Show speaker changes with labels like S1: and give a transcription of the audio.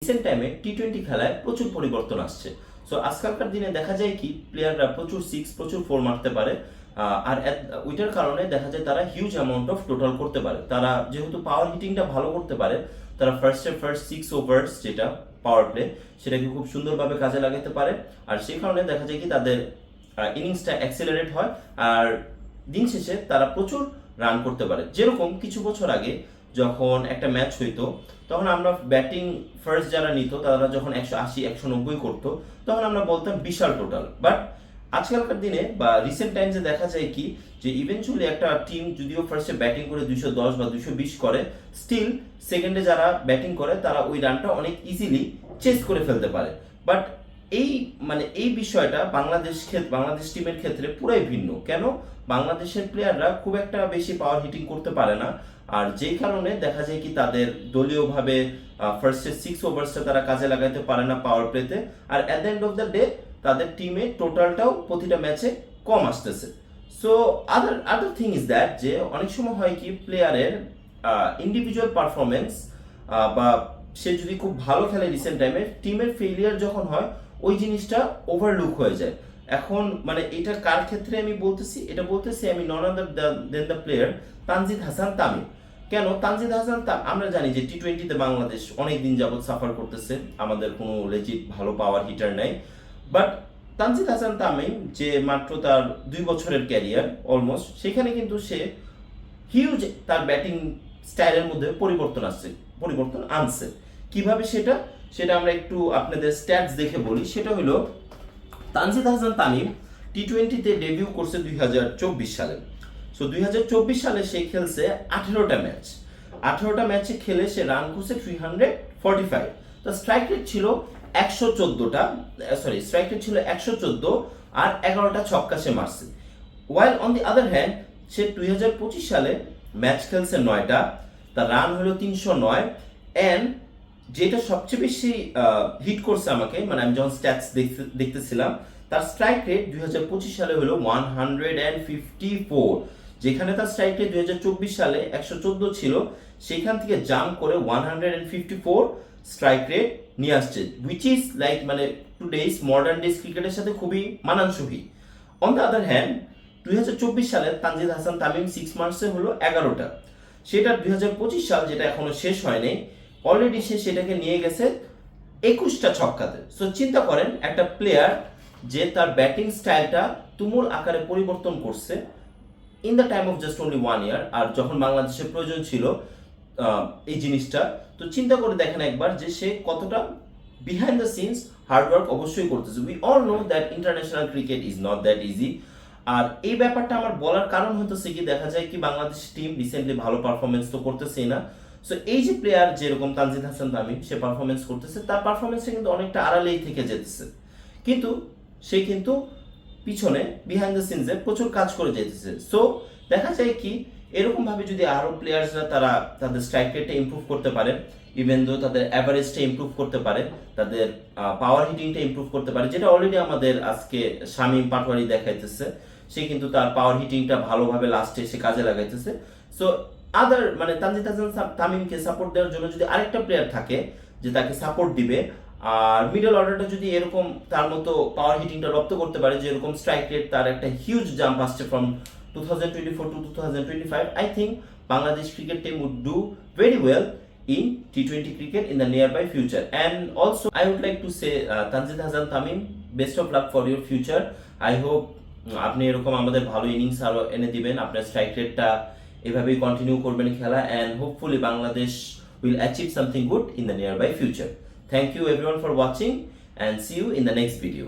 S1: Recent টাইমে টি-20 খেলায় প্রচুর পরিবর্তন আসছে। সো আজকালকার দিনে দেখা যায় কি প্লেয়াররা প্রচুর সিক্স প্রচুর ফোর মারতে পারে, আর ওইটার কারণে দেখা যায় তারা হিউজ অ্যামাউন্ট অফ টোটাল করতে পারে। তারা যেহেতু পাওয়ার হিটিংটা ভালো করতে পারে, তারা ফার্স্ট 6 ওভার্স যেটা পাওয়ার প্লে সেটাকে খুব সুন্দরভাবে কাজে লাগাতে পারে। আর সেই কারণে দেখা যায় কি তাদের ইনিংসটা অ্যাক্সেলারেট হয়, আর দিন শেষে তারা প্রচুর রান করতে পারে। যেরকম কিছু বছর আগে যখন একটা ম্যাচ হইতো, তখন আমরা ব্যাটিং ফার্স্ট যারা নিত তারা যখন 180 190 করতো, তখন আমরা বলতাম বিশাল টোটাল। বাট আজকালকার দিনে বা রিসেন্ট টাইমসে দেখা যায় কি যে ইভেনচুয়ালি একটা টিম যদিও ফার্স্টে ব্যাটিং করে 210 বা 220 করে, স্টিল সেকেন্ডে যারা ব্যাটিং করে তারা ওই রানটা অনেক ইজিলি চেস করে ফেলতে পারে। বাট এই বিষয়টা বাংলাদেশ টিমের ক্ষেত্রে পুরাই ভিন্ন। কেন? বাংলাদেশের প্লেয়াররা খুব একটা বেশি পাওয়ার হিটিং করতে পারে না, আর যেই কারণে দেখা যায় কি তাদের দলীয়ভাবে ফার্স্টে 6 ওভার্সটা তারা কাজে লাগাতে পারে না পাওয়ার প্লেতে, আর at the end of the day তাদের টিমে টোটালটাও প্রতিটা ম্যাচে কম আসতেছে। So other thing is that যে অনেক সময় হয় কি প্লেয়ারের ইন্ডিভিজুয়াল পারফরমেন্স বা সে যদি খুব ভালো খেলে রিসেন্ট টাইমে, টিমের ফেলিয়ার যখন হয় ওই জিনিসটা ওভারলুক হয়ে যায়। এখন এটা কার ক্ষেত্রে আমি বলতেছি? এটা বলতেছি আমি নন আদার দেন দ্য প্লেয়ার তানজিদ হাসান তামিম। কেন তানজিদ হাসান আমরা জানি যে টি-20তে বাংলাদেশ অনেক দিন যাবত সাফার করতেছে, আমাদের কোনো লেজিট ভালো পাওয়ার হিটার নাই। বাট তানজিদ হাসান তামিম যে মাত্র তার 2 বছরের ক্যারিয়ার অলমোস্ট, সেখানে কিন্তু সে হিউজ তার ব্যাটিং স্টাইলের মধ্যে পরিবর্তন আনছে। কিভাবে সেটা আমরা একটু আপনাদের স্ট্যাটস দেখে বলি। সেটা হলো তানজিদ হাসান তামিম টি-20তে ডেবিউ করছে 2024 সালে। সো 2024 সালে সে খেলছে 18টা ম্যাচ। 18টা ম্যাচে খেলে সে রান করছে 345। তো স্ট্রাইক রেট ছিল 114 আর 11টা ছক্কা সে মারছে। ওয়াইল অন দি আদার হ্যান্ড সে 2025 সালে ম্যাচ খেলছে 9টা, তার রান হলো 309। এন্ড যেটা সবচেয়ে বেশি হিট করছে আমাকে, আমি যখন স্ট্যাটস দেখতেছিলাম, তার স্ট্রাইক রেট 2025 সালে হলো 154, যেখানে তার স্ট্রাইক রেট 2024 সালে 114 ছিল, সেখান থেকে জাম্প করে 154 স্ট্রাইক রেট নিয়ে আসছে, which is like today's modern days ক্রিকেটের সাথে খুবই মানানসই। অন দ্য আদার হ্যান্ড 2024 সালে তানজিদ হাসান তামিম 6 মার্চে হলো 11টা, সেটা 2025 সাল যেটা এখনো শেষ হয়নি, অলরেডি সে সেটাকে নিয়ে গেছে 21টা ছক্কাতে। সো চিন্তা করেন একটা প্লেয়ার যে তার ব্যাটিং স্টাইলটা তুমুল আকারে পরিবর্তন করছে in the time of just only 1 ইয়ার, আর যখন বাংলাদেশের প্রয়োজন ছিল এই জিনিসটা। তো চিন্তা করে দেখেন একবার যে সে কতটা বিহাইন্ড দ্য সিনস হার্ডওয়ার্ক অবশ্যই করতেছে। We all know that international cricket is not that easy. আর এই ব্যাপারটা আমার বলার কারণ হতেছে কি, দেখা যায় কি বাংলাদেশ টিম রিসেন্টলি ভালো পারফরমেন্স তো করতেছেই না। সো এই যে প্লেয়ার যেরকম তানজিদ হাসান তামিম সে পারফরমেন্স করতেছে, তার পারফরমেন্সে কিন্তু অনেকটা আড়ালেই থেকে যেতেছে, কিন্তু সে কিন্তু পিছনে বিহাইন্ড দ্য সিনসে প্রচুর কাজ করে যেতেছে। সো দেখা যায় কি এরকম ভাবে যদি আরো প্লেয়ার্সরা তারা তাদের স্ট্রাইক রেটটা ইমপ্রুভ করতে পারে, ইভেন দো তাদের অ্যাভারেজটা ইমপ্রুভ করতে পারে, তাদের পাওয়ার হিটিংটা ইমপ্রুভ করতে পারে, যেটা অলরেডি আমাদের আজকে শামীম পাটোয়ারি দেখাইতেছে, সে কিন্তু তার পাওয়ার হিটিংটা ভালোভাবে লাস্টে এসে কাজে লাগাইতেছে। সো আদার তানজিদ হাসান তামিমকে সাপোর্ট দেওয়ার জন্য যদি আরেকটা প্লেয়ার থাকে যে তাকে সাপোর্ট দিবে, আর মিডল অর্ডারটা যদি এরকম তার মতো পাওয়ার হিটিংটা রপ্ত করতে পারে, যেরকম স্ট্রাইক রেট তার একটা হিউজ জাম্প আসছে from 2024 to 2025, I think Bangladesh cricket team would do very well in T20 cricket in the nearby future. And also I would like to say Tanzid Hasan Tamim, best of luck for your future. I hope আপনি এরকম আমাদের ভালো innings আরো এনে দিবেন, আপনার strike রেটটা এভাবেই কন্টিনিউ করবেন খেলা, and hopefully Bangladesh will achieve something good in the nearby future. Thank you everyone for watching and see you in the next video.